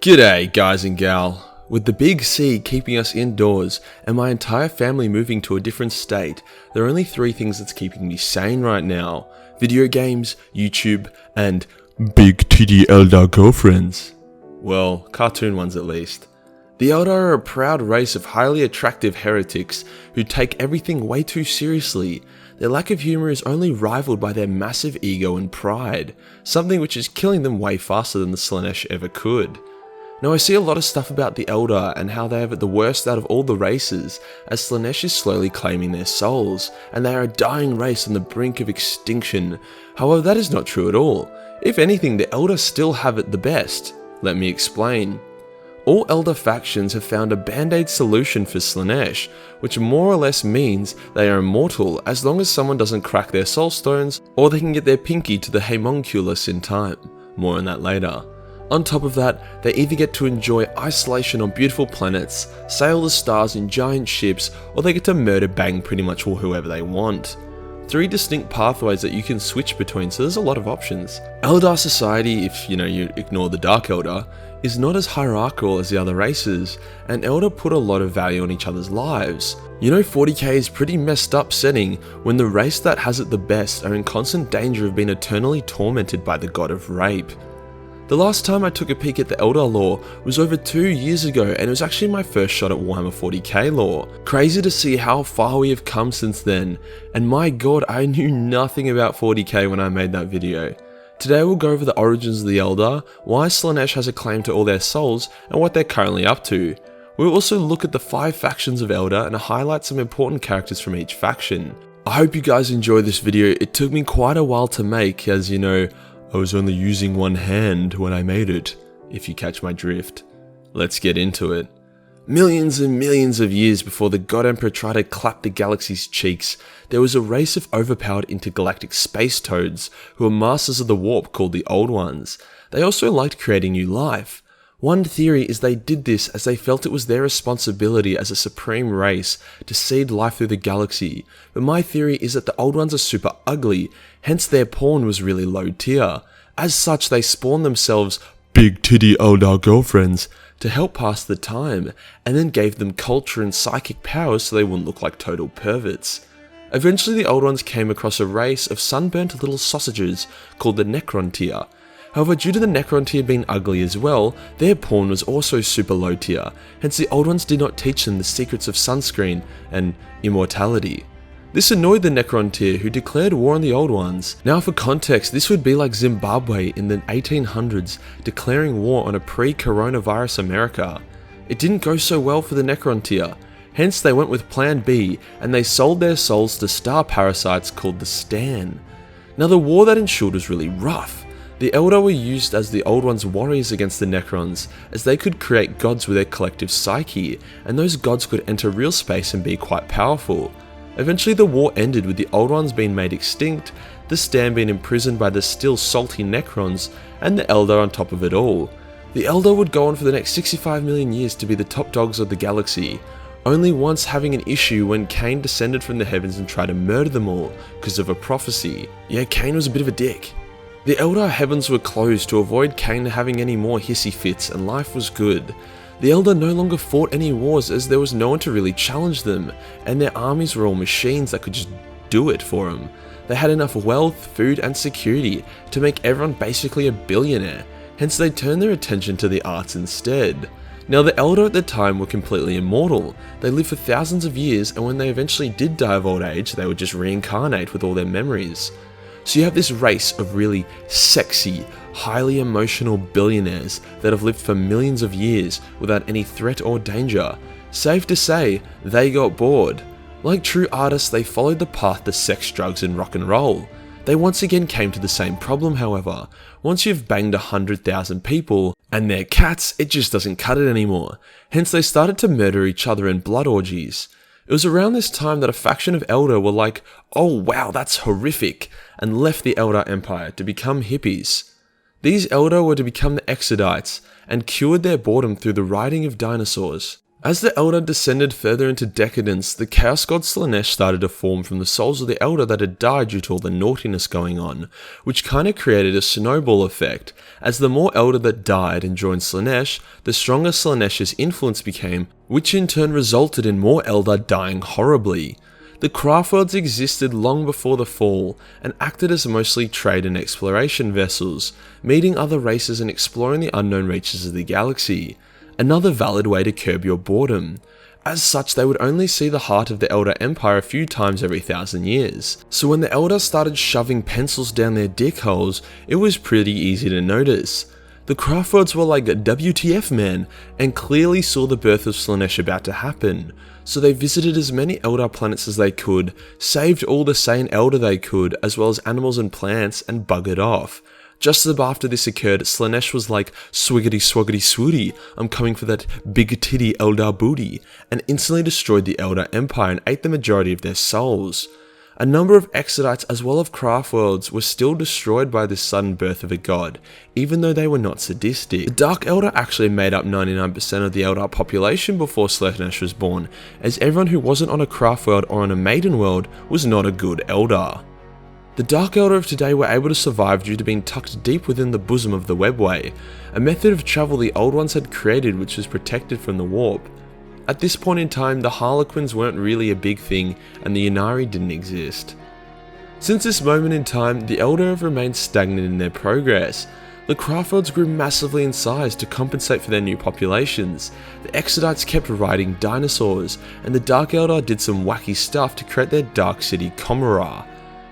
G'day guys and gal. With the big C keeping us indoors and my entire family moving to a different state, there are only three things that's keeping me sane right now. Video games, YouTube, and BTEG Eldar girlfriends. Well, cartoon ones at least. The Eldar are a proud race of highly attractive heretics who take everything way too seriously. Their lack of humour is only rivaled by their massive ego and pride, something which is killing them way faster than the Slaanesh ever could. Now I see a lot of stuff about the Eldar and how they have it the worst out of all the races, as Slaanesh is slowly claiming their souls, and they are a dying race on the brink of extinction. However, that is not true at all. If anything, the Eldar still have it the best. Let me explain. All Eldar factions have found a band-aid solution for Slaanesh, which more or less means they are immortal as long as someone doesn't crack their soul stones, or they can get their pinky to the homunculus in time. More on that later. On top of that, they either get to enjoy isolation on beautiful planets, sail the stars in giant ships, or they get to murder bang pretty much whoever they want. Three distinct pathways that you can switch between, so there's a lot of options. Eldar society, if you ignore the Dark Eldar, is not as hierarchical as the other races, and Eldar put a lot of value on each other's lives. 40k is pretty messed up setting when the race that has it the best are in constant danger of being eternally tormented by the god of rape. The last time I took a peek at the Eldar lore was over 2 years ago, and it was actually my first shot at Warhammer 40k lore. Crazy to see how far we have come since then, and my god, I knew nothing about 40k when I made that video. Today we'll go over the origins of the Eldar, why Slaanesh has a claim to all their souls, and what they're currently up to. We'll also look at the 5 factions of Eldar and highlight some important characters from each faction. I hope you guys enjoy this video. It took me quite a while to make, as I was only using one hand when I made it, if you catch my drift. Let's get into it. Millions and millions of years before the God Emperor tried to clap the galaxy's cheeks, there was a race of overpowered intergalactic space toads who were masters of the warp called the Old Ones. They also liked creating new life. One theory is they did this as they felt it was their responsibility as a supreme race to seed life through the galaxy, but my theory is that the Old Ones are super ugly, hence their porn was really low tier. As such, they spawned themselves big titty Eldar girlfriends to help pass the time, and then gave them culture and psychic powers so they wouldn't look like total perverts. Eventually the Old Ones came across a race of sunburnt little sausages called the Necron tier. However, due to the Necron tier being ugly as well, their porn was also super low tier, hence the Old Ones did not teach them the secrets of sunscreen and immortality. This annoyed the Necron tier, who declared war on the Old Ones. Now for context, this would be like Zimbabwe in the 1800s declaring war on a pre-coronavirus America. It didn't go so well for the Necron tier, hence they went with Plan B and they sold their souls to star parasites called the Stan. Now the war that ensued was really rough. The Eldar were used as the Old Ones' warriors against the Necrons, as they could create gods with their collective psyche, and those gods could enter real space and be quite powerful. Eventually the war ended with the Old Ones being made extinct, the Stan being imprisoned by the still salty Necrons, and the Eldar on top of it all. The Eldar would go on for the next 65 million years to be the top dogs of the galaxy, only once having an issue when Cain descended from the heavens and tried to murder them all, because of a prophecy. Yeah, Cain was a bit of a dick. The Eldar heavens were closed to avoid Cain having any more hissy fits, and life was good. The Eldar no longer fought any wars as there was no one to really challenge them, and their armies were all machines that could just do it for them. They had enough wealth, food and security to make everyone basically a billionaire, hence they turned their attention to the arts instead. Now the Eldar at the time were completely immortal. They lived for thousands of years, and when they eventually did die of old age, they would just reincarnate with all their memories. So you have this race of really sexy, highly emotional billionaires that have lived for millions of years without any threat or danger. Safe to say, they got bored. Like true artists, they followed the path to sex, drugs and rock and roll. They once again came to the same problem, however. Once you've banged 100,000 people and they're cats, it just doesn't cut it anymore. Hence they started to murder each other in blood orgies. It was around this time that a faction of Eldar were like, oh wow, that's horrific, and left the Eldar Empire to become hippies. These Eldar were to become the Exodites, and cured their boredom through the riding of dinosaurs. As the Eldar descended further into decadence, the Chaos God Slaanesh started to form from the souls of the Eldar that had died due to all the naughtiness going on, which kinda created a snowball effect, as the more Eldar that died and joined Slaanesh, the stronger Slaanesh's influence became, which in turn resulted in more Eldar dying horribly. The Craftworlds existed long before the fall, and acted as mostly trade and exploration vessels, meeting other races and exploring the unknown reaches of the galaxy. Another valid way to curb your boredom. As such, they would only see the heart of the Eldar Empire a few times every 1,000 years. So when the Eldar started shoving pencils down their dick holes, it was pretty easy to notice. The Craftworlds were like, WTF man, and clearly saw the birth of Slaanesh about to happen. So they visited as many Eldar planets as they could, saved all the sane Eldar they could, as well as animals and plants, and buggered off. Just as after this occurred, Slaanesh was like, swiggity swaggity swooty, I'm coming for that big titty Eldar booty, and instantly destroyed the Eldar Empire and ate the majority of their souls. A number of Exodites as well as Craftworlds were still destroyed by this sudden birth of a god, even though they were not sadistic. The Dark Eldar actually made up 99% of the Eldar population before Slaanesh was born, as everyone who wasn't on a Craftworld or on a Maiden World was not a good Eldar. The Dark Eldar of today were able to survive due to being tucked deep within the bosom of the webway, a method of travel the old ones had created which was protected from the warp. At this point in time, the Harlequins weren't really a big thing and the Ynnari didn't exist. Since this moment in time, the Eldar have remained stagnant in their progress. The Craftworlds grew massively in size to compensate for their new populations, the Exodites kept riding dinosaurs, and the Dark Eldar did some wacky stuff to create their Dark City Comorrah.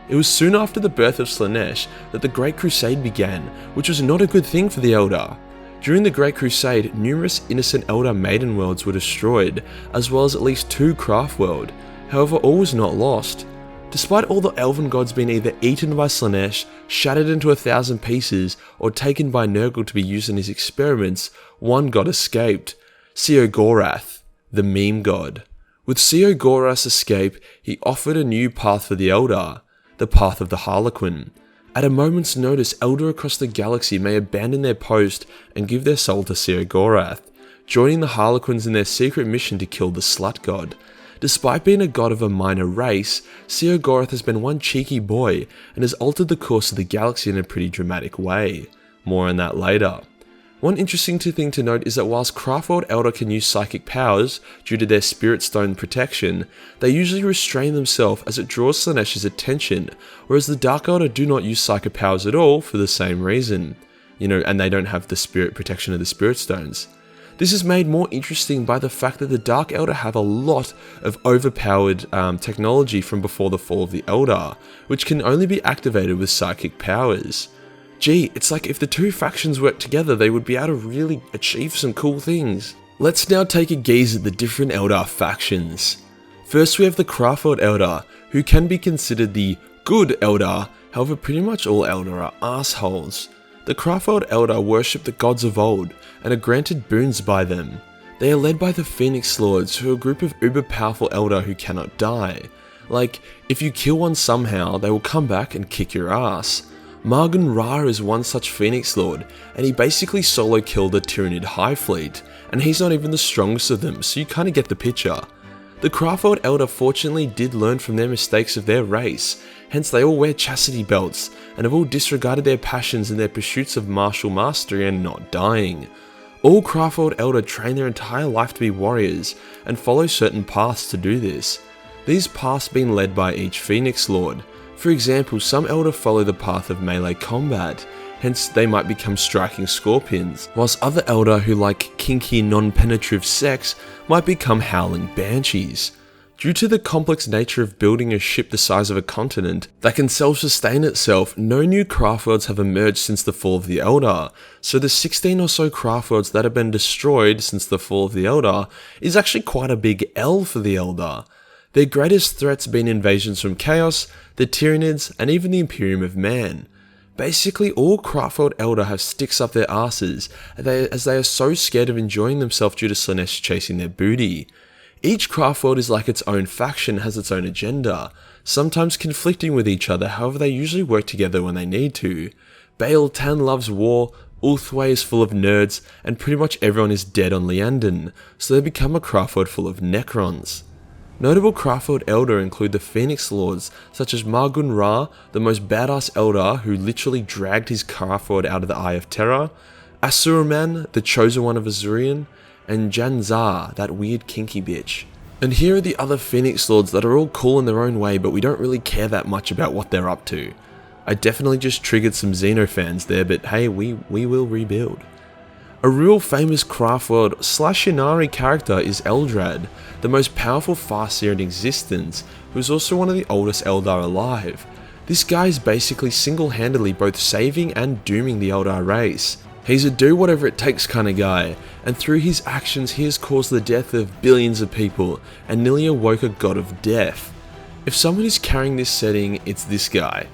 It was soon after the birth of Slaanesh that the Great Crusade began, which was not a good thing for the Eldar. During the Great Crusade, numerous innocent Eldar Maiden Worlds were destroyed, as well as at least 2 Craftworld. However, all was not lost. Despite all the Elven gods being either eaten by Slaanesh, shattered into 1,000 pieces, or taken by Nurgle to be used in his experiments, one god escaped, Sheogorath, the meme god. With Sheogorath's escape, he offered a new path for the Eldar, the path of the Harlequin. At a moment's notice, Eldar across the galaxy may abandon their post and give their soul to Sheogorath, joining the Harlequins in their secret mission to kill the Slut God. Despite being a god of a minor race, Sheogorath has been one cheeky boy and has altered the course of the galaxy in a pretty dramatic way. More on that later. One interesting thing to note is that whilst Craftworld Eldar can use psychic powers due to their Spirit Stone protection, they usually restrain themselves as it draws Slaanesh's attention, whereas the Dark Eldar do not use psychic powers at all for the same reason. And they don't have the spirit protection of the Spirit Stones. This is made more interesting by the fact that the Dark Eldar have a lot of overpowered technology from before the fall of the Eldar, which can only be activated with psychic powers. Gee, it's like if the two factions worked together, they would be able to really achieve some cool things. Let's now take a gaze at the different Eldar factions. First we have the Craftworld Eldar, who can be considered the good Eldar, however pretty much all Eldar are assholes. The Craftworld Eldar worship the gods of old, and are granted boons by them. They are led by the Phoenix Lords, who are a group of uber powerful Eldar who cannot die. Like, if you kill one somehow, they will come back and kick your ass. Margan Ra is one such Phoenix Lord, and he basically solo killed the Tyranid High Fleet, and he's not even the strongest of them, so you kinda get the picture. The Craftworld Eldar fortunately did learn from their mistakes of their race, hence they all wear chastity belts, and have all disregarded their passions in their pursuits of martial mastery and not dying. All Craftworld Eldar train their entire life to be warriors, and follow certain paths to do this. These paths being led by each Phoenix Lord. For example, some Eldar follow the path of melee combat, hence they might become striking scorpions, whilst other Eldar who like kinky non-penetrative sex might become howling banshees. Due to the complex nature of building a ship the size of a continent that can self-sustain itself, no new Craftworlds have emerged since the fall of the Eldar, so the 16 or so Craftworlds that have been destroyed since the fall of the Eldar is actually quite a big L for the Eldar. Their greatest threats being invasions from Chaos, the Tyranids, and even the Imperium of Man. Basically, all Craftworld Eldar have sticks up their asses, as they are so scared of enjoying themselves due to Slaanesh chasing their booty. Each Craftworld is like its own faction, has its own agenda, sometimes conflicting with each other, however they usually work together when they need to. Baal Tan loves war, Ulthwé is full of nerds, and pretty much everyone is dead on Liandon, so they become a craftworld full of Necrons. Notable Craftworld Eldar include the Phoenix Lords, such as Margun Ra, the most badass Eldar who literally dragged his craftworld out of the Eye of Terror, Asuraman, the chosen one of Azurian, and Janzar, that weird kinky bitch. And here are the other Phoenix Lords that are all cool in their own way, but we don't really care that much about what they're up to. I definitely just triggered some Xeno fans there, but hey, we will rebuild. A real famous Craftworld / Ynnari character is Eldrad, the most powerful Farseer in existence, who is also one of the oldest Eldar alive. This guy is basically single-handedly both saving and dooming the Eldar race. He's a do whatever it takes kind of guy, and through his actions he has caused the death of billions of people, and nearly awoke a god of death. If someone is carrying this setting, it's this guy.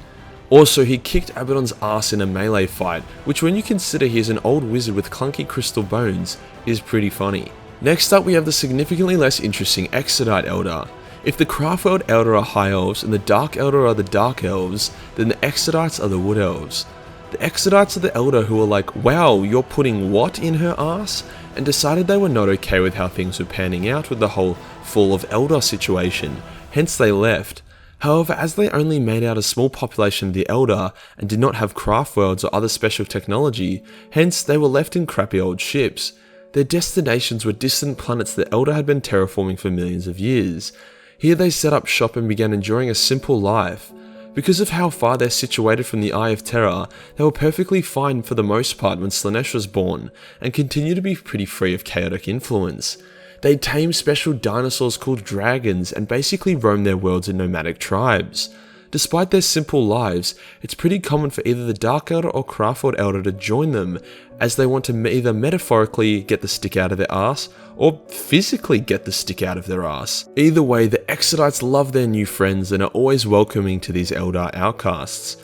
Also, he kicked Abaddon's ass in a melee fight, which when you consider he is an old wizard with clunky crystal bones, is pretty funny. Next up we have the significantly less interesting Exodite Eldar. If the Craftworld Eldar are High Elves and the Dark Eldar are the Dark Elves, then the Exodites are the Wood Elves. The Exodites are the Eldar who are like, wow, you're putting what in her ass? And decided they were not okay with how things were panning out with the whole Fall of Eldar situation, hence they left. However, as they only made out a small population of the Eldar and did not have craftworlds or other special technology, hence they were left in crappy old ships. Their destinations were distant planets the Eldar had been terraforming for millions of years. Here they set up shop and began enjoying a simple life. Because of how far they're situated from the Eye of Terror, they were perfectly fine for the most part when Slaanesh was born, and continue to be pretty free of chaotic influence. They tame special dinosaurs called dragons and basically roam their worlds in nomadic tribes. Despite their simple lives, it's pretty common for either the Dark Eldar or Craftworld Eldar to join them, as they want to either metaphorically get the stick out of their ass, or physically get the stick out of their ass. Either way, the Exodites love their new friends and are always welcoming to these Eldar outcasts.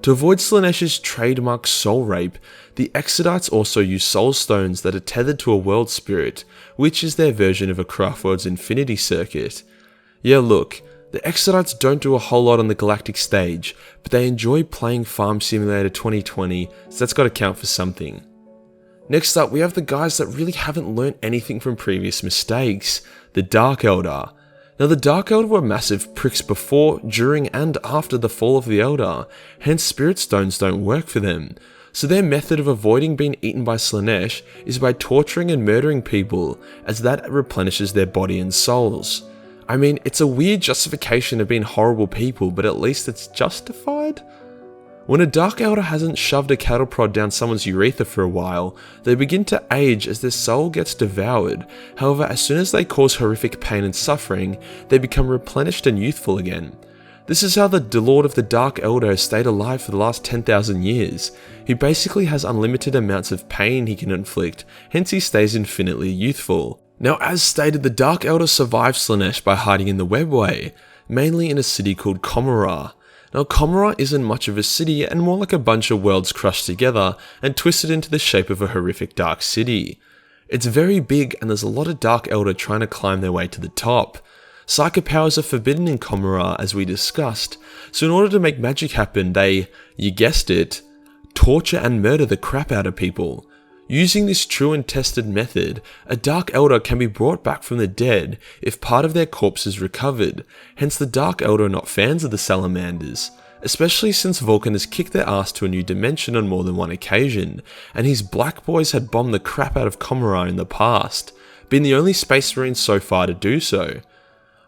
To avoid Slaanesh's trademark soul rape, the Exodites also use soul stones that are tethered to a world spirit, which is their version of a Craftworld's infinity circuit. Yeah, look, the Exodites don't do a whole lot on the galactic stage, but they enjoy playing Farm Simulator 2020, so that's gotta count for something. Next up, we have the guys that really haven't learnt anything from previous mistakes, the Dark Eldar. Now the Dark Eldar were massive pricks before, during and after the fall of the Eldar, hence spirit stones don't work for them. So their method of avoiding being eaten by Slaanesh is by torturing and murdering people, as that replenishes their body and souls. I mean, it's a weird justification of being horrible people, but at least it's justified? When a Dark Eldar hasn't shoved a cattle prod down someone's urethra for a while, they begin to age as their soul gets devoured. However, as soon as they cause horrific pain and suffering, they become replenished and youthful again. This is how the Lord of the Dark Eldar has stayed alive for the last 10,000 years. He basically has unlimited amounts of pain he can inflict, hence he stays infinitely youthful. Now, as stated, the Dark Eldar survived Slaanesh by hiding in the Webway, mainly in a city called Commorragh. Now, Commorragh isn't much of a city and more like a bunch of worlds crushed together and twisted into the shape of a horrific dark city. It's very big and there's a lot of Dark Eldar trying to climb their way to the top. Psychic powers are forbidden in Commorragh, as we discussed, so in order to make magic happen, they, you guessed it, torture and murder the crap out of people. Using this true and tested method, a Dark Eldar can be brought back from the dead if part of their corpse is recovered, hence the Dark Eldar are not fans of the Salamanders, especially since Vulcan has kicked their ass to a new dimension on more than one occasion, and his Black Boys had bombed the crap out of Commorragh in the past, being the only Space Marines so far to do so.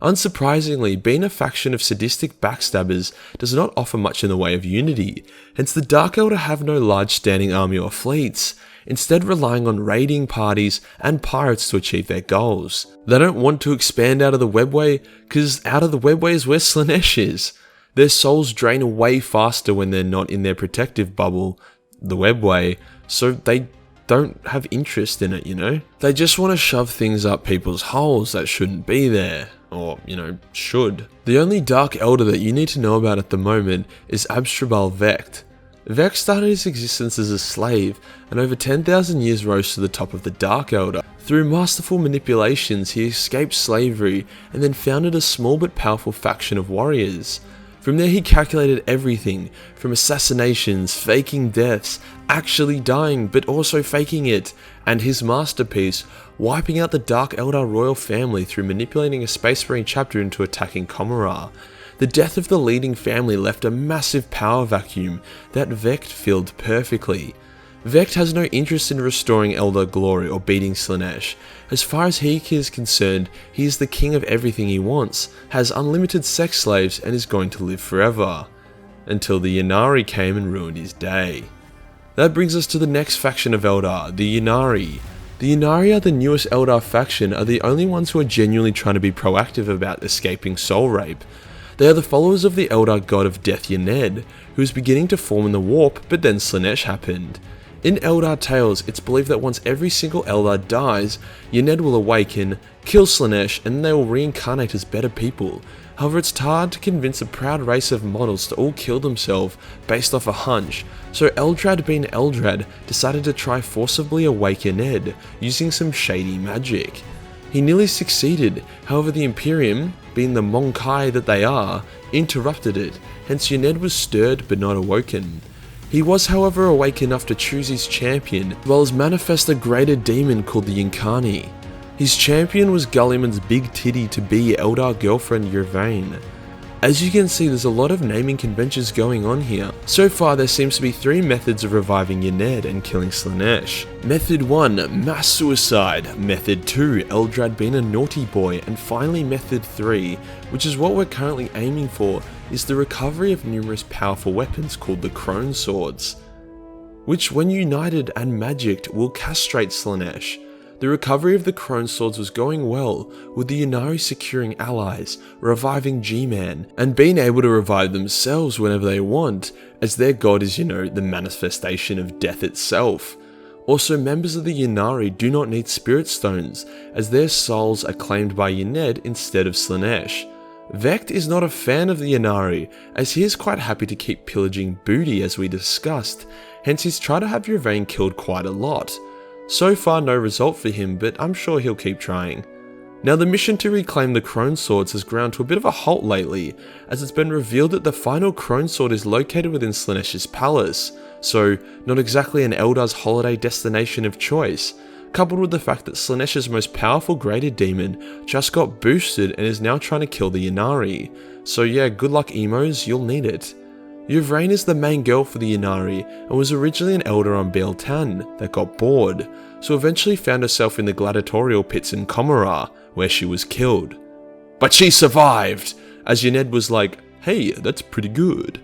Unsurprisingly, being a faction of sadistic backstabbers does not offer much in the way of unity, hence the Dark Eldar have no large standing army or fleets, instead relying on raiding parties and pirates to achieve their goals. They don't want to expand out of the Webway, because out of the Webway is where Slaanesh is. Their souls drain way faster when they're not in their protective bubble, the Webway, so they don't have interest in it, you know? They just want to shove things up people's holes that shouldn't be there. Or, should. The only Dark Eldar that you need to know about at the moment is Abstrabal Vecht. Vecht started his existence as a slave, and over 10,000 years rose to the top of the Dark Eldar. Through masterful manipulations, he escaped slavery, and then founded a small but powerful faction of warriors. From there he calculated everything, from assassinations, faking deaths, actually dying but also faking it, and his masterpiece, wiping out the Dark Eldar royal family through manipulating a Space Marine chapter into attacking Commorragh. The death of the leading family left a massive power vacuum that Vecht filled perfectly. Vecht has no interest in restoring Eldar glory or beating Slaanesh. As far as he is concerned, he is the king of everything he wants, has unlimited sex slaves, and is going to live forever. Until the Ynnari came and ruined his day. That brings us to the next faction of Eldar, the Ynnari. The Ynnari are the newest Eldar faction, are the only ones who are genuinely trying to be proactive about escaping soul rape. They are the followers of the Eldar god of death Ynnari, who was beginning to form in the warp, but then Slaanesh happened. In Eldar tales, it's believed that once every single Eldar dies, Ynnari will awaken, kill Slaanesh, and they will reincarnate as better people. However, it's hard to convince a proud race of models to all kill themselves based off a hunch, so Eldrad being Eldrad decided to try forcibly awake Ynnari, using some shady magic. He nearly succeeded, however the Imperium, being the Monkai that they are, interrupted it, hence Ynnari was stirred but not awoken. He was however awake enough to choose his champion, as well as manifest a greater demon called the Ynnari. His champion was Gulliman's big titty to be Eldar girlfriend Yvain. As you can see, there's a lot of naming conventions going on here. So far there seems to be 3 methods of reviving Ynnari and killing Slaanesh. Method 1, mass suicide. Method 2, Eldrad being a naughty boy. And finally method 3, which is what we're currently aiming for, is the recovery of numerous powerful weapons called the Crone Swords, which when united and magicked will castrate Slaanesh. The recovery of the Crone Swords was going well, with the Ynnari securing allies, reviving G-Man, and being able to revive themselves whenever they want, as their god is, the manifestation of death itself. Also, members of the Ynnari do not need Spirit Stones, as their souls are claimed by Ynnari instead of Slaanesh. Vecht is not a fan of the Ynnari, as he is quite happy to keep pillaging booty as we discussed, hence he's tried to have Yvain killed quite a lot. So far no result for him, but I'm sure he'll keep trying. Now the mission to reclaim the Crone Swords has ground to a bit of a halt lately, as it's been revealed that the final Crone Sword is located within Slaanesh's palace, so not exactly an Eldar's holiday destination of choice, coupled with the fact that Slaanesh's most powerful greater demon just got boosted and is now trying to kill the Ynnari. So yeah, good luck emos, you'll need it. Yvain is the main girl for the Ynnari and was originally an Eldar on Baal-Tan that got bored, so eventually found herself in the gladiatorial pits in Commorragh, where she was killed. But she survived! As Ynnari was like, hey, that's pretty good.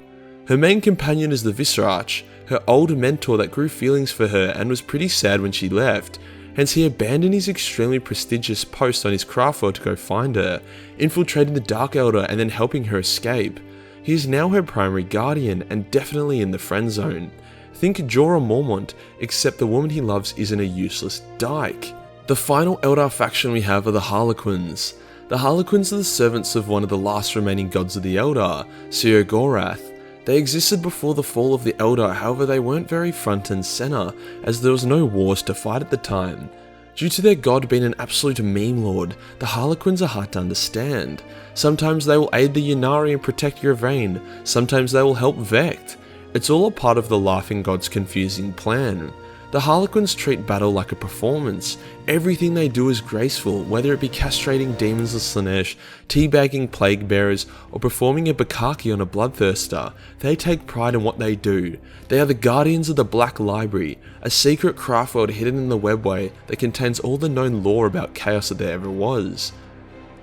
Her main companion is the Viscerach, her old mentor that grew feelings for her and was pretty sad when she left, hence he abandoned his extremely prestigious post on his Craftworld to go find her, infiltrating the Dark Eldar and then helping her escape. He is now her primary guardian and definitely in the friend zone. Think Jorah Mormont, except the woman he loves isn't a useless dyke. The final Eldar faction we have are the Harlequins. The Harlequins are the servants of one of the last remaining gods of the Eldar, Sheogorath. They existed before the fall of the Eldar, however they weren't very front and center, as there was no wars to fight at the time. Due to their god being an absolute meme lord, the Harlequins are hard to understand. Sometimes they will aid the Ynnari and protect Yvain, sometimes they will help Vecht. It's all a part of the Laughing God's confusing plan. The Harlequins treat battle like a performance. Everything they do is graceful, whether it be castrating demons of Slaanesh, teabagging plague bearers, or performing a bukkake on a bloodthirster. They take pride in what they do. They are the guardians of the Black Library, a secret craftworld hidden in the webway that contains all the known lore about chaos that there ever was.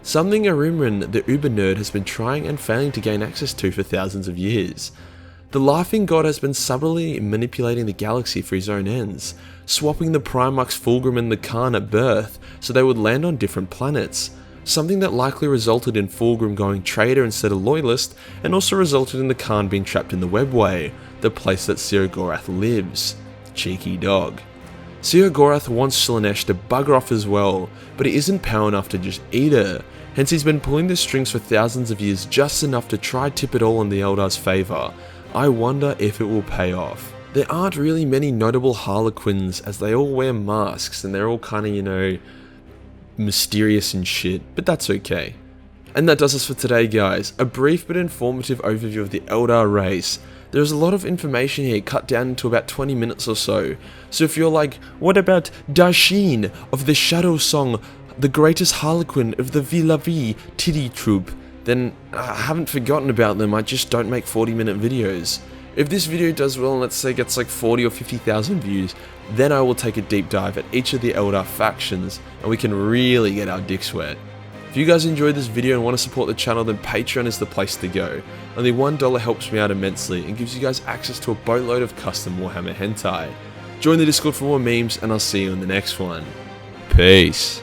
Something Arimran, the uber nerd, has been trying and failing to gain access to for thousands of years. The Laughing God has been subtly manipulating the galaxy for his own ends, swapping the Primarchs Fulgrim and the Khan at birth so they would land on different planets, something that likely resulted in Fulgrim going traitor instead of loyalist, and also resulted in the Khan being trapped in the Webway, the place that Sheogorath lives. Cheeky dog. Sheogorath wants Slaanesh to bugger off as well, but he isn't power enough to just eat her, hence he's been pulling the strings for thousands of years just enough to try tip it all in the Eldar's favour. I wonder if it will pay off. There aren't really many notable Harlequins as they all wear masks and they're all kind of, mysterious and shit, but that's okay. And that does us for today, guys. A brief but informative overview of the Eldar race. There's a lot of information here cut down into about 20 minutes or so. So if you're like, what about Dashin of the Shadow Song, the greatest Harlequin of the Villavi Tiddy Troop, then I haven't forgotten about them, I just don't make 40-minute videos. If this video does well and let's say gets like 40 or 50,000 views, then I will take a deep dive at each of the Eldar factions and we can really get our dicks wet. If you guys enjoyed this video and want to support the channel, then Patreon is the place to go. Only $1 helps me out immensely and gives you guys access to a boatload of custom Warhammer hentai. Join the Discord for more memes and I'll see you in the next one. Peace.